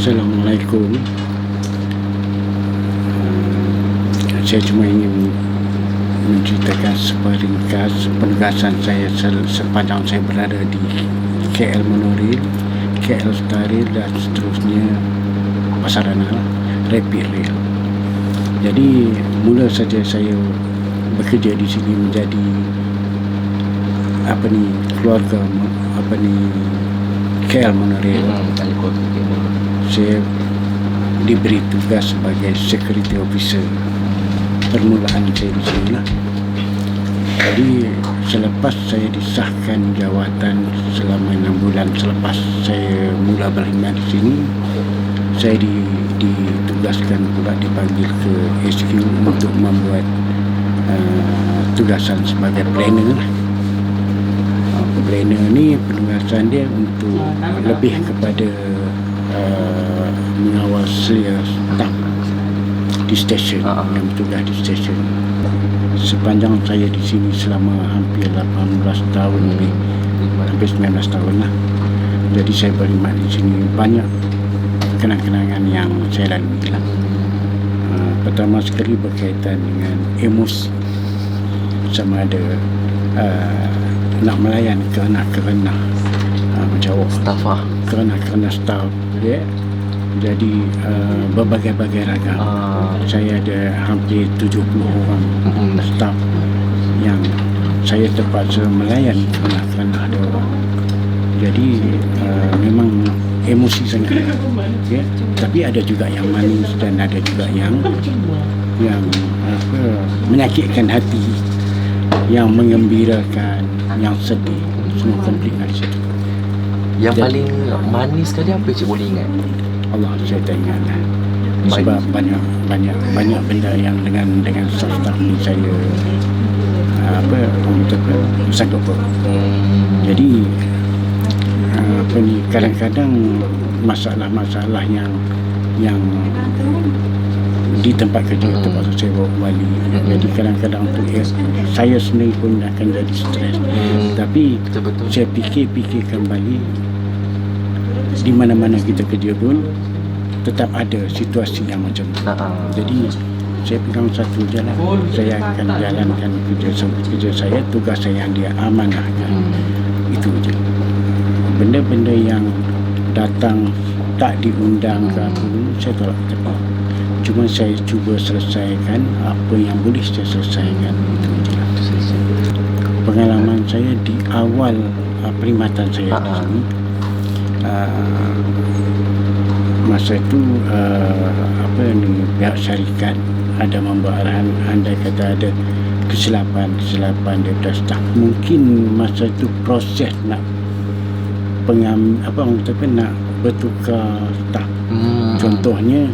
Assalamualaikum. Saya cuma ingin menceritakan seringkas penugasan saya sepanjang saya berada di KL Monorail, KL Starrail dan seterusnya Pasarana Rapid Rail. Jadi mula saja saya bekerja di sini menjadi keluarga KL Monorail. Saya diberi tugas sebagai security officer. Permulaan saya di sini lah. Jadi selepas saya disahkan jawatan selama 6 bulan selepas saya mula berkhidmat di sini, saya ditugaskan pula, dipanggil ke HQ untuk membuat tugasan sebagai planner. Planner ni penugasan dia untuk lebih kepada mengawasi staf di stesen, yang bertugas di stesen. Sepanjang saya di sini selama hampir 18 tahun lebih, hampir 19 tahun lah. Jadi saya berkhidmat di sini, banyak kenang-kenangan yang saya lalui lah. Pertama sekali berkaitan dengan emosi, sama ada nak melayan kerana menjawab kerana staf dia. Jadi berbagai-bagai ragam. Saya ada hampir 70 orang staf yang saya terpaksa melayan kerana ada orang. Jadi memang emosi sangat, ya. Tapi ada juga yang manis dan ada juga yang menyakitkan hati, yang mengembirakan, yang sedih, semua komplit dari situ. Yang paling manis tadi apa Cik boleh ingat? Allah, saya tak ingat lah. Sebab banyak benda yang dengan staf ni saya sanggup. Jadi kadang-kadang masalah-masalah yang di tempat kerja terpaksa saya bawa kembali. Jadi kadang-kadang untuk saya sendiri pun akan jadi stres. Tapi betul. Saya fikir kembali, di mana-mana kita kerja pun tetap ada situasi yang macam tu. Jadi saya pegang satu jalan, saya akan jalankan kerja saya, tugas saya yang dia amanahkan. Itu je. Benda-benda yang datang tak diundang ke apa pun, saya tolak tepat. Cuma saya cuba selesaikan apa yang boleh saya selesaikan. Itu je lah. Pengalaman saya di awal perkhidmatan saya di sini, masa itu pihak syarikat ada membuat arahan, andai kata ada kesilapan daripada staf, mungkin masa itu proses nak nak bertukar staf. Contohnya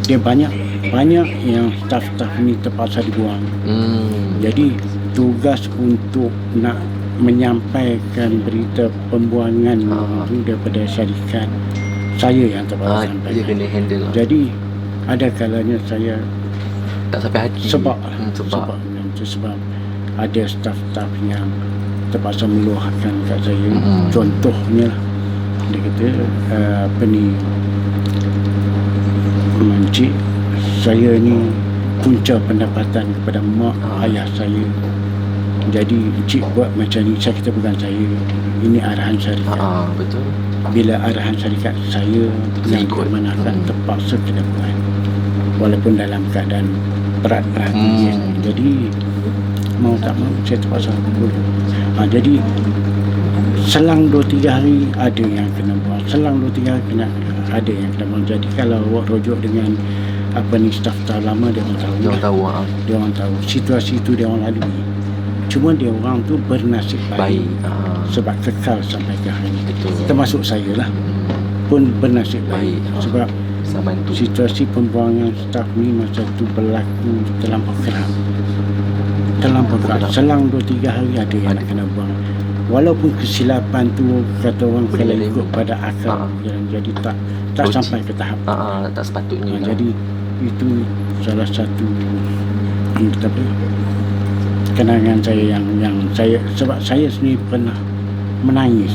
dia banyak yang staf ni terpaksa dibuang. Jadi tugas untuk nak menyampaikan berita pembuangan itu daripada syarikat, saya yang terpaksa sampaikan. Dia kena handle. Jadi ada kalanya saya tak sampai hati. Sebab ada staf yang terpaksa meluahkan kat saya. Contohnya dia kata Encik, saya ni punca pendapatan kepada mak ayah saya. Jadi Encik buat macam ni, saya kata bukan saya, ini arahan syarikat. Betul. Bila arahan syarikat, saya yang diamanahkan terpaksa kena buat, walaupun dalam keadaan berat hati. Jadi mau tak mau saya terpaksa buat. Jadi selang 2-3 hari ada yang kena buat, selang 2-3 hari ada yang kena buat. Jadi kalau awak rujuk dengan staf lama, dia orang tahu situasi itu dia orang lalui. Cuma dia orang tu bernasib baik. Sebab kekal sampai ke hari ini. Termasuk saya lah pun bernasib baik. Sebab situasi pembuangan staf ni masa tu berlaku terlampau keram. Selang 2-3 hari ada yang nak kena buang. Walaupun kesilapan tu kata orang kalau ikut pada akal, jadi tak sampai ke tahap tak sepatutnya. Jadi itu salah satu kenangan saya yang saya, sebab saya sendiri pernah menangis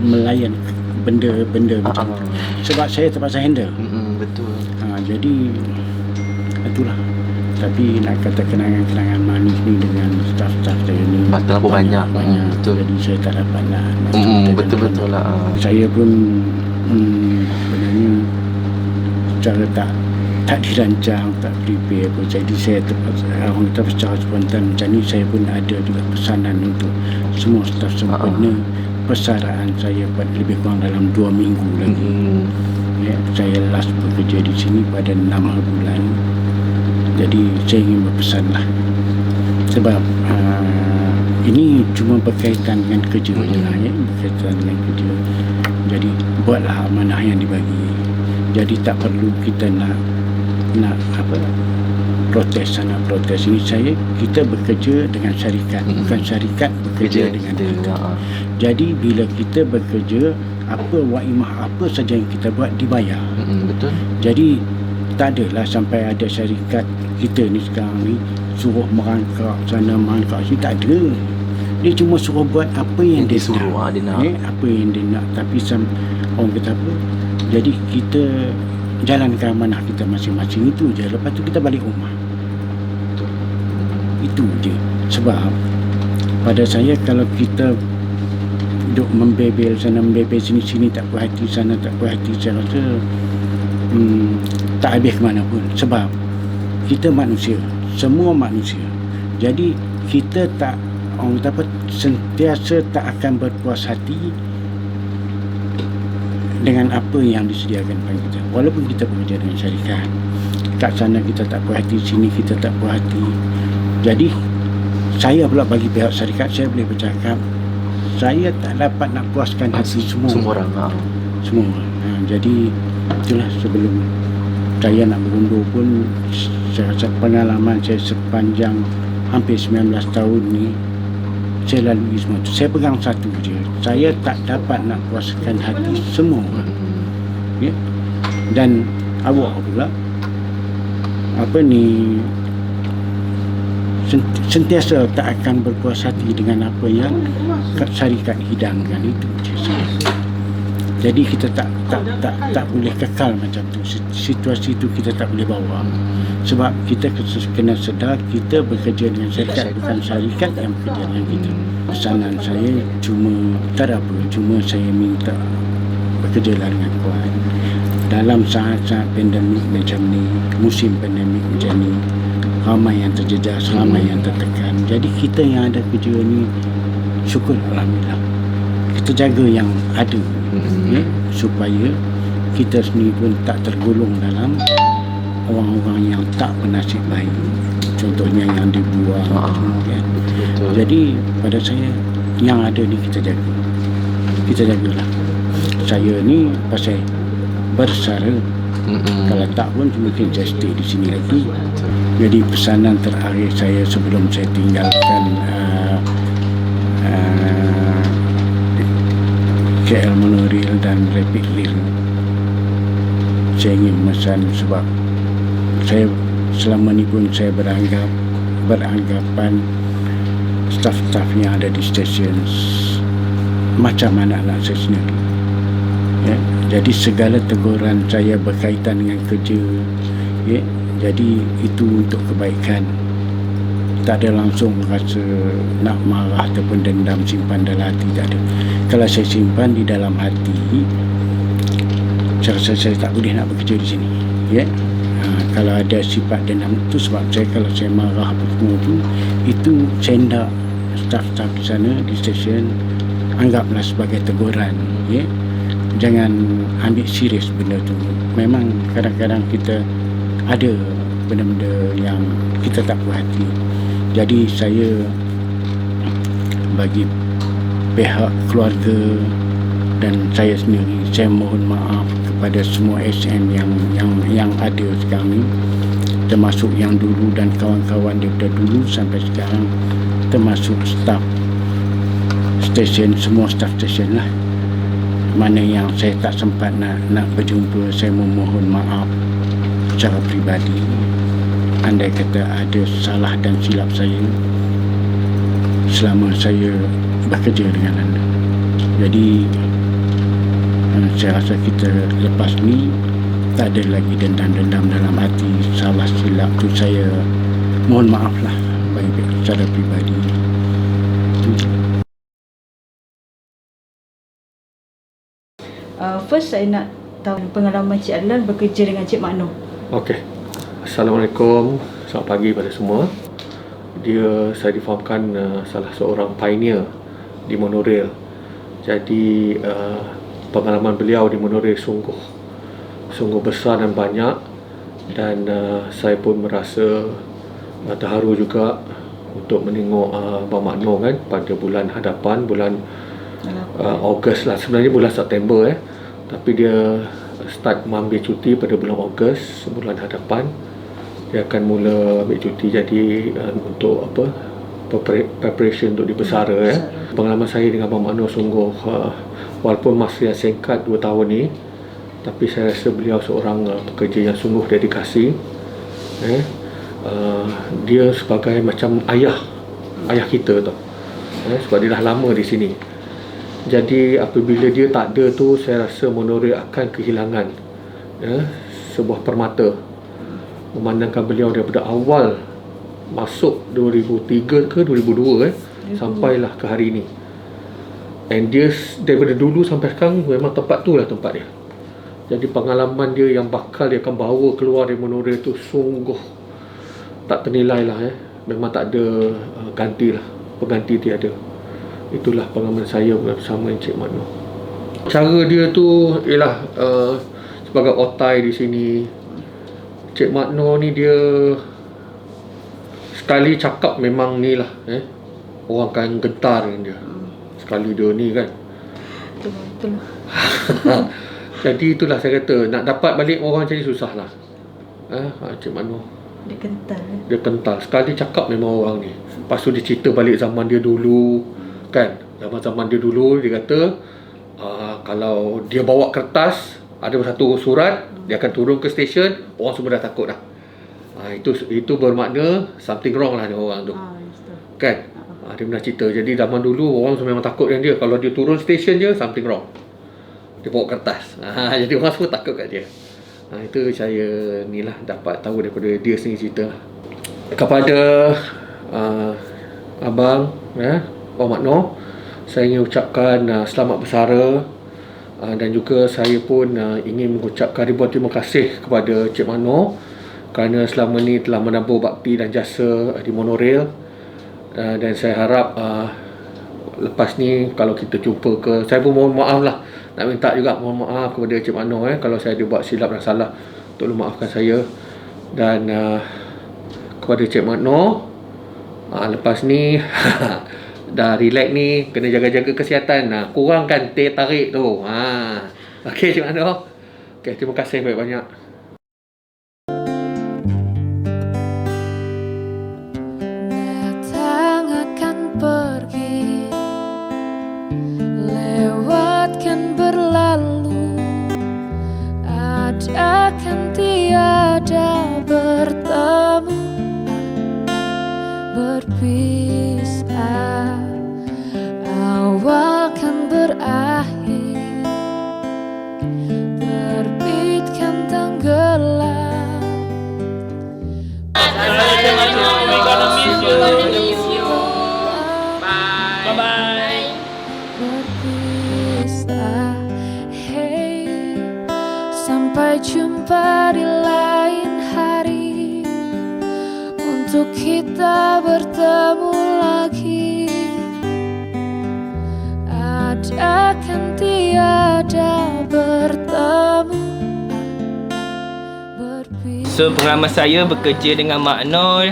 melayan benda macam tu. Sebab saya terpaksa handle. Betul. Jadi itulah. Tapi nak kata kenangan-kenangan manis ni dengan staff-staff saya ni terlalu banyak. Betul. Jadi saya tak dapat nak betul lah. Saya pun sebenarnya secara tak dirancang, tak prepare pun. Jadi saya terpaksa, orang kata secara spontan macam ni, saya pun ada juga pesanan untuk semua staf sempurna. Persaraan saya lebih kurang dalam 2 minggu lagi. Saya last bekerja di sini pada 6 bulan. Jadi saya ingin berpesan lah, sebab ini cuma berkaitan dengan kerja je lah, berkaitan dengan kerja. Jadi buatlah amanah yang dibagi. Jadi tak perlu kita nak protes sana protes ini. Kita bekerja dengan syarikat, bukan syarikat bekerja dengan kita. Jadi bila kita bekerja, apa waimah apa saja yang kita buat dibayar. Betul. Jadi tak adalah sampai ada syarikat kita ni sekarang ni suruh merangkak sana merangkak sini, tak ada. Dia cuma suruh buat apa yang dia suruh, nak. Apa yang dia nak. Tapi orang kata apa, jadi kita jalankan amanah kita masing-masing, itu je. Lepas tu kita balik rumah. Itu je. Sebab pada saya, kalau kita duk membebel sana membebel sini, tak puas hati sana tak puas hati, saya rasa tak habis ke mana pun. Sebab kita manusia, semua manusia. Jadi kita tak, orang kata apa, sentiasa tak akan berpuas hati dengan apa yang disediakan pada kita. Walaupun kita bekerja dengan syarikat, kat sana kita tak puas hati, sini kita tak puas hati. Jadi saya pula bagi pihak syarikat, saya boleh bercakap, saya tak dapat nak puaskan hati semua orang. Semua. Jadi itulah, sebelum saya nak berundur pun, saya rasa pengalaman saya sepanjang hampir 19 tahun ni, saya lalui semua tu. Saya pegang satu je, saya tak dapat nak puaskan hati semua orang. Dan awak pula sentiasa tak akan berpuas hati dengan apa yang syarikat hidangkan. Itu je saya. Jadi kita tak boleh kekal macam tu. Situasi itu kita tak boleh bawa. Sebab kita kena sedar, kita bekerja dengan syarikat, bukan syarikat yang bekerja dengan kita. Pesanan saya cuma tak ada apa, cuma saya minta bekerjalah dengan kuat. Dalam saat-saat pandemik macam ni, musim pandemik macam ni, ramai yang terjejas, ramai yang tertekan. Jadi kita yang ada kerja ni, syukur alhamdulillah, kita jaga yang ada, supaya kita sendiri pun tak tergolong dalam orang-orang yang tak bernasib baik. Contohnya yang dibuang, kan. Jadi pada saya, yang ada ni kita jaga. Kita jagalah. Saya ni pasal bersara, kalau tak pun mungkin saya stay di sini lagi. Jadi pesanan terakhir saya sebelum saya tinggalkan KL Monorail dan Rapid Rail, saya ingin memesan, sebab saya selama ni pun saya beranggapan staf-staf yang ada di stesen macam anak-anak saya sendiri. Jadi segala teguran saya berkaitan dengan kerja, jadi itu untuk kebaikan. Tak ada langsung rasa nak marah ataupun dendam simpan dalam hati, tak ada. Kalau saya simpan di dalam hati, saya rasa saya tak boleh nak bekerja di sini. Kalau ada sifat dendam itu, sebab kalau saya marah apa semua itu saya hendak staf-staf di sana di stesen anggaplah sebagai teguran. Jangan ambil serius benda tu. Memang kadang-kadang kita ada benda-benda yang kita tak puas hati. Jadi saya bagi pihak keluarga dan saya sendiri, saya mohon maaf kepada semua SM yang ada sekarang ni, termasuk yang dulu dan kawan-kawan daripada dulu sampai sekarang, termasuk staf stesen, semua staf stesen lah. Mana yang saya tak sempat nak berjumpa, saya memohon maaf secara peribadi. Andai kata ada salah dan silap saya selama saya bekerja dengan anda. Jadi Saya rasa kita lepas ni tak ada lagi dendam-dendam dalam hati. Salah silap tu saya mohon maaf lah bagi secara pribadi. First saya nak tahu pengalaman Cik Adlan bekerja dengan Cik Makno. Okey. Assalamualaikum. Selamat pagi pada semua. Saya difahamkan salah seorang pioneer di monorail. Jadi pengalaman beliau di monorail sungguh besar dan banyak, dan saya pun merasa terharu juga untuk menengok Abang Makno kan pada bulan hadapan, bulan Ogos lah, sebenarnya bulan September tapi dia start mengambil cuti pada bulan Ogos, bulan hadapan dia akan mula ambil cuti. Jadi untuk preparation untuk dibesara Pengalaman saya dengan Abang Makno sungguh walaupun masa yang singkat 2 tahun ni, tapi saya rasa beliau seorang pekerja yang sungguh dedikasi. Dia sebagai macam ayah kita tau. Sebab dia dah lama di sini. Jadi apabila dia tak ada tu, saya rasa monorail akan kehilangan sebuah permata. Memandangkan beliau daripada awal masuk 2003 ke 2002 sampailah ke hari ini. And dia daripada dulu sampai sekarang memang tempat tu lah tempat dia. Jadi pengalaman dia yang bakal dia akan bawa keluar dari monorail tu sungguh tak ternilai lah. Memang tak ada ganti lah, pengganti tiada. Itulah pengalaman saya bersama Encik Makno. Cara dia tu ialah sebagai otai di sini. Encik Makno ni dia sekali cakap memang ni lah orang akan gentar dengan dia. Sekali dia ni kan. Betul. Jadi itulah saya kata, nak dapat balik orang macam ni susah lah. Encik Makno Dia kental. Dia kental. Sekali cakap memang orang ni. Lepas tu dia cerita balik zaman dia dulu kan. Zaman dia dulu dia kata kalau dia bawa kertas, ada satu surat, dia akan turun ke stesen, orang semua dah takut dah. Itu bermakna something wrong lah dengan orang tu. Kan? Dia pernah cerita. Jadi zaman dulu orang semua memang takut dengan dia. Kalau dia turun stesen je, something wrong. Dia bawa kertas. Jadi orang semua takut kat dia. Itu saya ni lah dapat tahu daripada dia sendiri cerita. Kepada Abang Makno, saya ingin ucapkan selamat bersara, dan juga saya pun ingin mengucapkan ribuan terima kasih kepada Cik Makno kerana selama ni telah menambah bakti dan jasa di monorail. Dan saya harap lepas ni kalau kita jumpa saya pun mohon maaf lah, nak minta juga mohon maaf kepada Cik Makno kalau saya ada buat silap dan salah, tolong maafkan saya. Dan kepada Cik Makno, lepas ni dah relax ni, kena jaga-jaga kesihatan, kurangkan teh tarik tu. Okey Cik Makno. Okey, terima kasih banyak-banyak. Datang akan pergi, lewatkan berlalu, ada kan tiada bertemu, berpisah, awal kan berakhir, terbitkan tenggelam. Berpisah, hey, sampai jumpa di lain hari, untuk kita bertemu lagi. Ada kan tiada bertemu, berpisah. So pengalaman saya bekerja dengan Makno,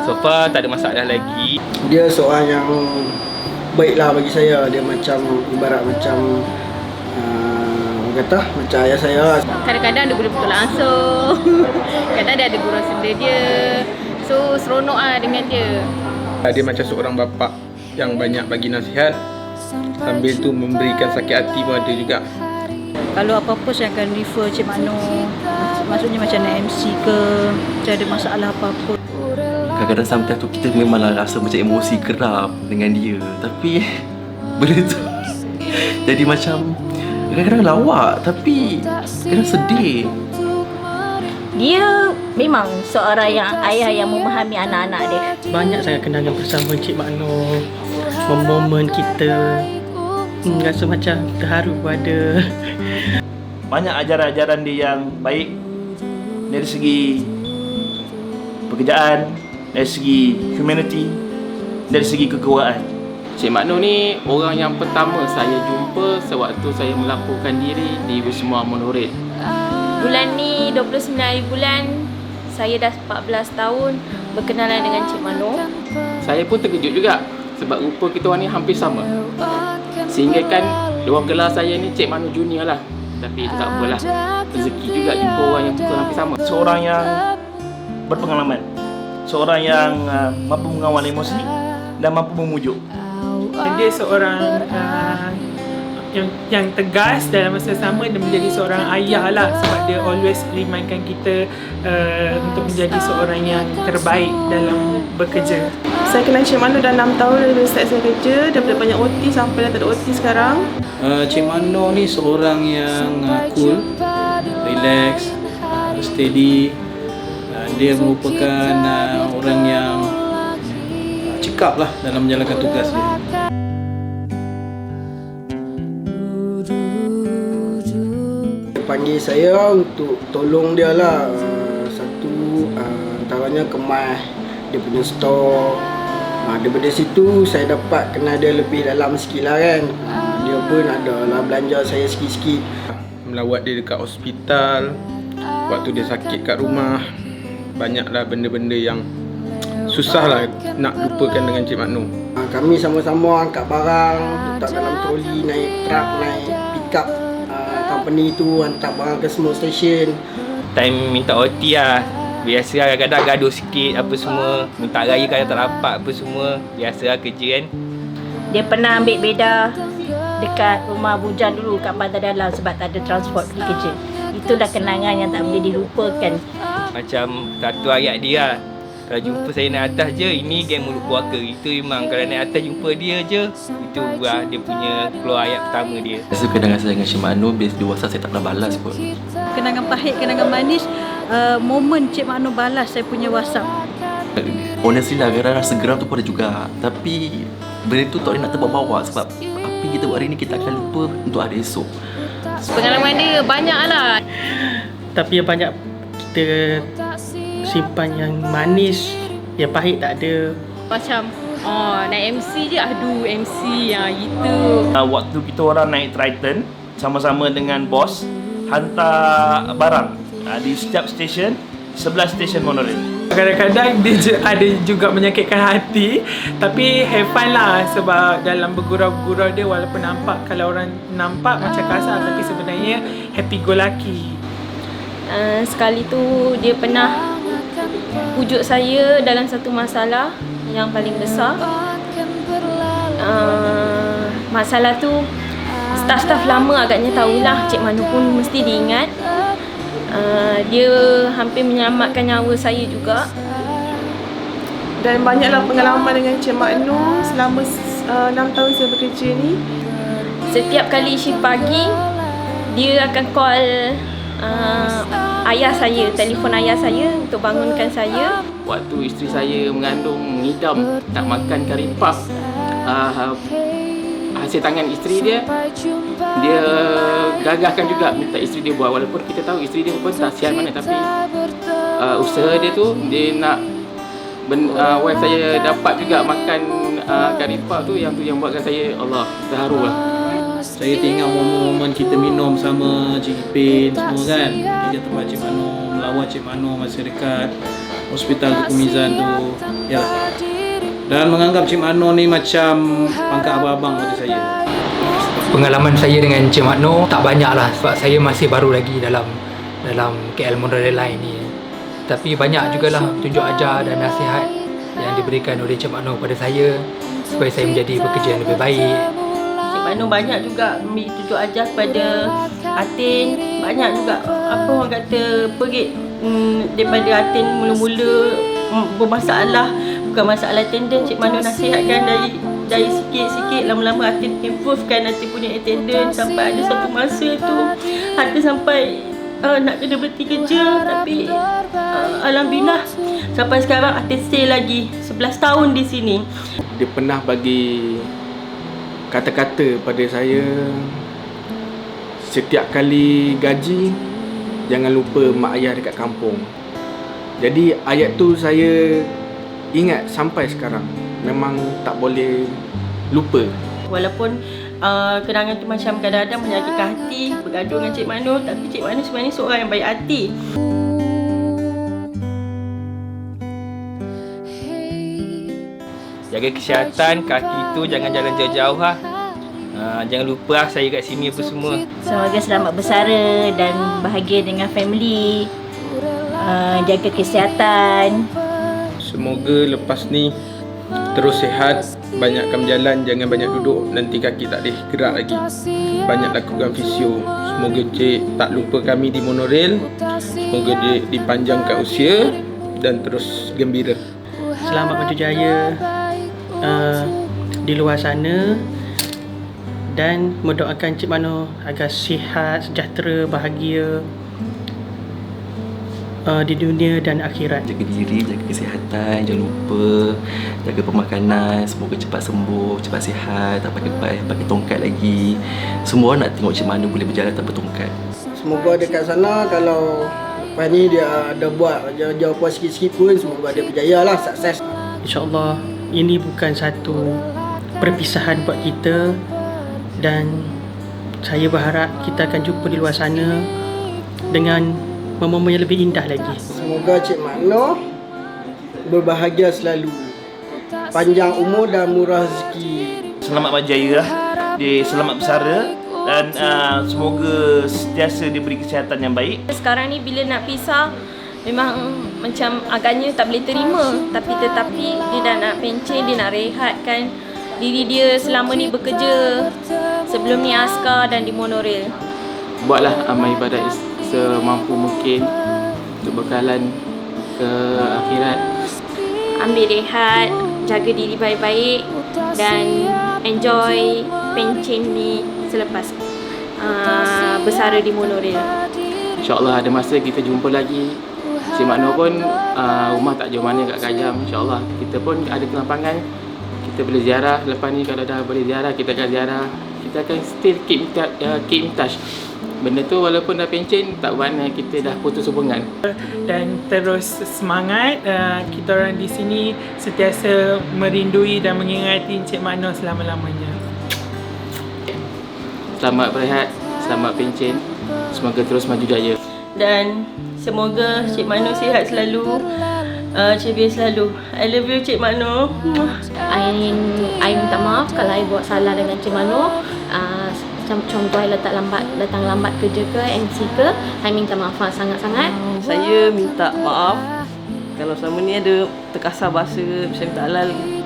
so far tak ada masalah lagi. Dia seorang yang baiklah bagi saya. Dia macam ibarat macam kata macam ayah saya. Kadang-kadang dia boleh betul langsung. Kadang dia ada gurau senda dia. So seronok lah dengan dia. Dia macam seorang bapa yang banyak bagi nasihat, sambil tu memberikan sakit hati pun ada juga. Kalau apa-apa saya akan refer Cik Makno. Maksudnya macam nak MC ke, macam ada masalah apa-apa. Kadang-kadang sometimes tu kita memanglah rasa macam emosi kerap dengan dia, tapi benda tu jadi macam kadang-kadang lawak tapi kadang sedih. Dia memang seorang ayah yang memahami anak-anak dia. Banyak sangat kenangan bersama Encik Makno. Momen kita rasa macam terharu pada. Banyak ajaran-ajaran dia yang baik dari segi pekerjaan, dari segi humanity, dari segi kekeluargaan. Cik Makno ni orang yang pertama saya jumpa sewaktu saya melaporkan diri di Wisma Monorail. Bulan ni 29 hari bulan, saya dah 14 tahun berkenalan dengan Cik Makno. Saya pun terkejut juga sebab rupa kita orang ni hampir sama. Sehingga kan diorang gelar saya ni Cik Makno Junior lah. Tapi tak apalah, rezeki juga jumpa orang yang muka hampir sama. Seorang yang berpengalaman, seorang yang mampu mengawal emosi dan mampu memujuk. Dia seorang yang tegas dalam masa sama dia menjadi seorang ayah lah, sebab dia always remind-kan kita untuk menjadi seorang yang terbaik dalam bekerja. Saya kenal Cik Makno dah 6 tahun dari start saya kerja, daripada banyak OT sampai dah tak ada OT sekarang. Cik Makno ni seorang yang cool, relax, steady. Dia merupakan orang yang cekap lah dalam menjalankan tugas dia. Panggil saya untuk tolong dia lah. Satu antaranya kemas dia punya store. Daripada situ saya dapat kenal dia lebih dalam sikit lah kan. Dia pun ada lah belanja saya sikit-sikit. Melawat dia dekat hospital, waktu dia sakit kat rumah. Banyaklah benda-benda yang susah lah nak lupakan dengan Cik Makno. Kami sama-sama angkat barang, letak dalam troli, naik truck, naik pick up company tu, hantar barang ke semua stesen. Time minta OT lah, biasa lah, kadang-kadang gaduh sikit apa semua. Minta raya kadang tak dapat apa semua. Biasa lah kerja kan. Dia pernah ambil beda dekat rumah Bujan dulu kat Bandar Dalam sebab tak ada transport pergi kerja. Itu dah kenangan yang tak boleh dilupakan. Macam satu ayat dia lah. Kalau jumpa saya naik atas je, ini geng mulut puaka. Itu memang kalau naik atas jumpa dia je, itu lah dia punya keluar ayat pertama dia. Rasa kenangan saya dengan Cik Makno, di WhatsApp saya tak pernah balas pun. Kenangan pahit, kenangan manis, momen Cik Makno balas saya punya WhatsApp. Honestly lah, kadang rasa geram tu pun ada juga. Tapi benda tu tak boleh nak terbawa-bawa sebab apa yang kita buat hari ni kita akan lupa untuk hari esok. Pengalaman dia banyak lah. Tapi yang banyak kita simpan yang manis, yang pahit tak ada. Macam naik MC je, aduh MC gitu. Waktu kita orang naik Triton sama-sama dengan bos hantar barang di setiap stesen, 11 stesen monorail. Kadang-kadang dia ada juga menyakitkan hati, tapi have fun lah sebab dalam bergurau-gurau dia, walaupun nampak, kalau orang nampak macam kasar, tapi sebenarnya happy go lucky. Sekali tu dia pernah pujuk saya dalam satu masalah yang paling besar. Masalah tu staf-staf lama agaknya tahulah, Cik Makno pun mesti diingat. Dia hampir menyelamatkan nyawa saya juga. Dan banyaklah pengalaman dengan Cik Makno selama 6 tahun saya bekerja ni. Setiap kali shift pagi, dia akan call ayah saya, telefon ayah saya untuk bangunkan saya. Waktu isteri saya mengandung, mengidam nak makan kari puff, hasil tangan isteri dia gagahkan juga minta isteri dia buat. Walaupun kita tahu isteri dia pun tak sihat mana, tapi usaha dia tu, dia nak wife saya dapat juga makan kari puff tu, yang buatkan saya, Allah, terharu lah. Saya tengok momen-momen kita minum sama Cik Ipin semua kan. Kerja tempat Cik Makno, melawat Cik Makno masa dekat hospital Kemizan tu. Ya. Dan menganggap Cik Makno ni macam pangkat abang-abang pada saya. Pengalaman saya dengan Cik Makno tak banyak lah sebab saya masih baru lagi dalam KL Monorail Line ni. Tapi banyak jugalah tunjuk ajar dan nasihat yang diberikan oleh Cik Makno kepada saya supaya saya menjadi pekerja yang lebih baik. Cik Makno banyak juga ambil tunjuk ajar kepada Atin. Banyak juga apa orang kata perit daripada Atin mula-mula bermasalah, bukan masalah tender, Cik Makno nasihatkan dari dari sikit-sikit lama-lama Atin improvekan Atin punya attendance sampai ada satu masa tu Atin sampai nak kena berhenti kerja, tapi alhamdulillah sampai sekarang Atin stay lagi 11 tahun di sini. Dia pernah bagi kata-kata pada saya, setiap kali gaji jangan lupa mak ayah dekat kampung. Jadi ayat tu saya ingat sampai sekarang, memang tak boleh lupa. Walaupun kenangan tu macam kadang-kadang menyakitkan hati, bergaduh dengan Cik Mano, tapi Cik Mano sebenarnya seorang yang baik hati. Jaga kesihatan, kaki tu jangan jalan jauh-jauh lah. Jangan lupa lah saya kat sini apa semua. Semoga selamat bersara dan bahagia dengan family. Jaga kesihatan. Semoga lepas ni terus sihat, banyakkan berjalan, jangan banyak duduk, nanti kaki tak boleh gerak lagi. Banyak lakukan fisio. Semoga Cik tak lupa kami di monorail. Semoga dia dipanjangkan usia dan terus gembira. Selamat berjaya di luar sana, dan mendoakan Cik Mano agar sihat, sejahtera, bahagia di dunia dan akhirat. Jaga diri, jaga kesihatan, jangan lupa jaga pemakanan. Semoga cepat sembuh, cepat sihat, tak pakai tongkat lagi. Semua nak tengok Cik Mano boleh berjalan tanpa tongkat. Semoga dekat sana kalau lepas ni dia ada buat jauh-jauh puas sikit-sikit pun, semoga dia berjaya lah, sukses. InsyaAllah ini bukan satu perpisahan buat kita, dan saya berharap kita akan jumpa di luar sana dengan momen yang lebih indah lagi. Semoga Cik Mano berbahagia selalu, panjang umur dan murah rezeki. Selamat berjaya lah, dia selamat bersara, dan semoga sentiasa diberi kesihatan yang baik. Sekarang ni bila nak pisah, memang macam agaknya tak boleh terima, tetapi dia dah nak pencen, dia nak rehatkan diri dia selama ni bekerja sebelum ni askar dan di monorail. Buatlah amal ibadat semampu mungkin untuk bekalan ke akhirat. Ambil rehat, jaga diri baik-baik dan enjoy pencen ni selepas bersara di monorail. InsyaAllah ada masa kita jumpa lagi. Cik Mano pun rumah tak jauh mana kat Kajang. InsyaAllah kita pun ada kelapangan, kita boleh ziarah. Lepas ni kalau dah boleh ziarah, kita akan ziarah. Kita akan still keep in touch. Benda tu walaupun dah pencen, tak bermakna kita dah putus hubungan. Dan terus semangat, kita orang di sini sentiasa merindui dan mengingati Cik Mano selama-lamanya. Selamat berehat, selamat pencen. Semoga terus maju jaya. Dan semoga Cik Mano sihat selalu, ceria selalu. I love you Cik Mano. I minta maaf kalau I buat salah dengan Cik Mano. Contoh I datang lambat kerja ke, MC ke, I minta maaf sangat-sangat. Saya minta maaf kalau selama ni ada terkasar bahasa, macam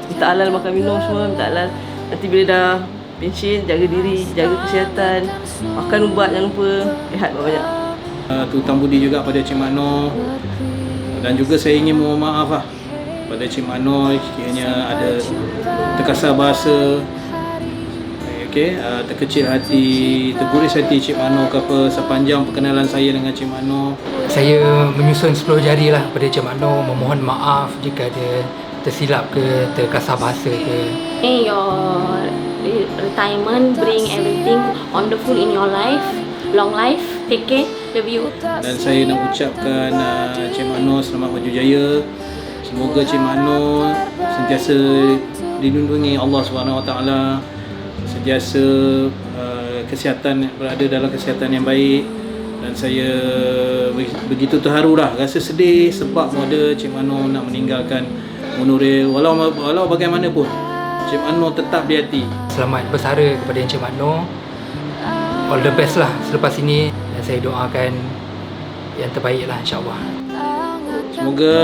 minta halal makan minum semua, minta halal. Nanti bila dah pencen, jaga diri, jaga kesihatan, makan ubat, jangan lupa, rehat banyak. Hutang budi juga pada Cik Mano, dan juga saya ingin mohon maaf lah pada Cik Mano sekiranya ada terkasar bahasa, terkecil hati, terguris hati Cik Mano ke apa sepanjang perkenalan saya dengan Cik Mano. Saya menyusun 10 jari lah pada Cik Mano, memohon maaf jika ada tersilap ke, terkasar bahasa ke. Your retirement bring everything wonderful in your life, long life, take care, love you. Dan saya nak ucapkan Cik Mano selamat maju jaya. Semoga Cik Mano sentiasa dilindungi Allah SWT, sentiasa kesihatan, berada dalam kesihatan yang baik. Dan saya begitu terharu lah, rasa sedih sebab ada Cik Mano nak meninggalkan monorail. Walau bagaimanapun Cik Mano tetap di hati. Selamat bersara kepada Encik Mano. All the best lah selepas ini, dan saya doakan yang terbaik lah, insyaAllah. Semoga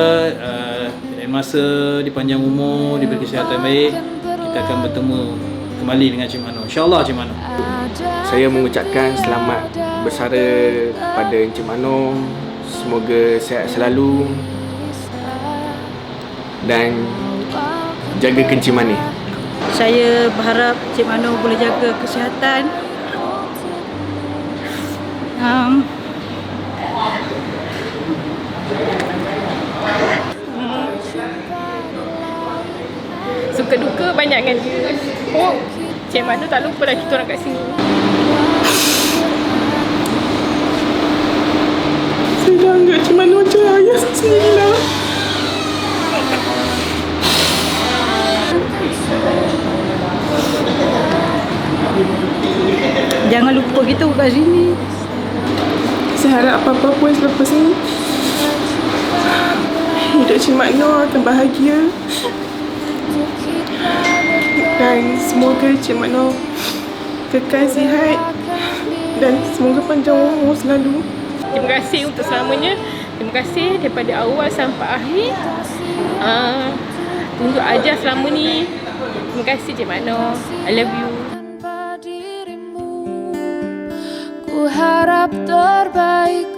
lain masa dipanjang umur, diberi kesihatan baik, kita akan bertemu kembali dengan Cik Mano, insyaAllah Cik Mano. Saya mengucapkan selamat bersara kepada Encik Mano. Semoga sihat selalu dan jaga kencing manis. Saya berharap Cik Mano boleh jaga kesihatan. Suka duka banyak dengan dia. Cik Mano tak lupa lah kita orang kat sini. Saya dah anggap Cik Mano macam ayah saya sendirilah. Jangan lupa kita kat sini. Saya harap apa-apa pun selepas ni hidup Cik Mano akan bahagia. Dan semoga Cik Mano kekal sihat dan semoga panjang umur selalu. Terima kasih untuk selamanya. Terima kasih daripada awal sampai akhir. Tunjuk ajar selama ni. Terima kasih Cik Mano. I love you. Ku harap terbaik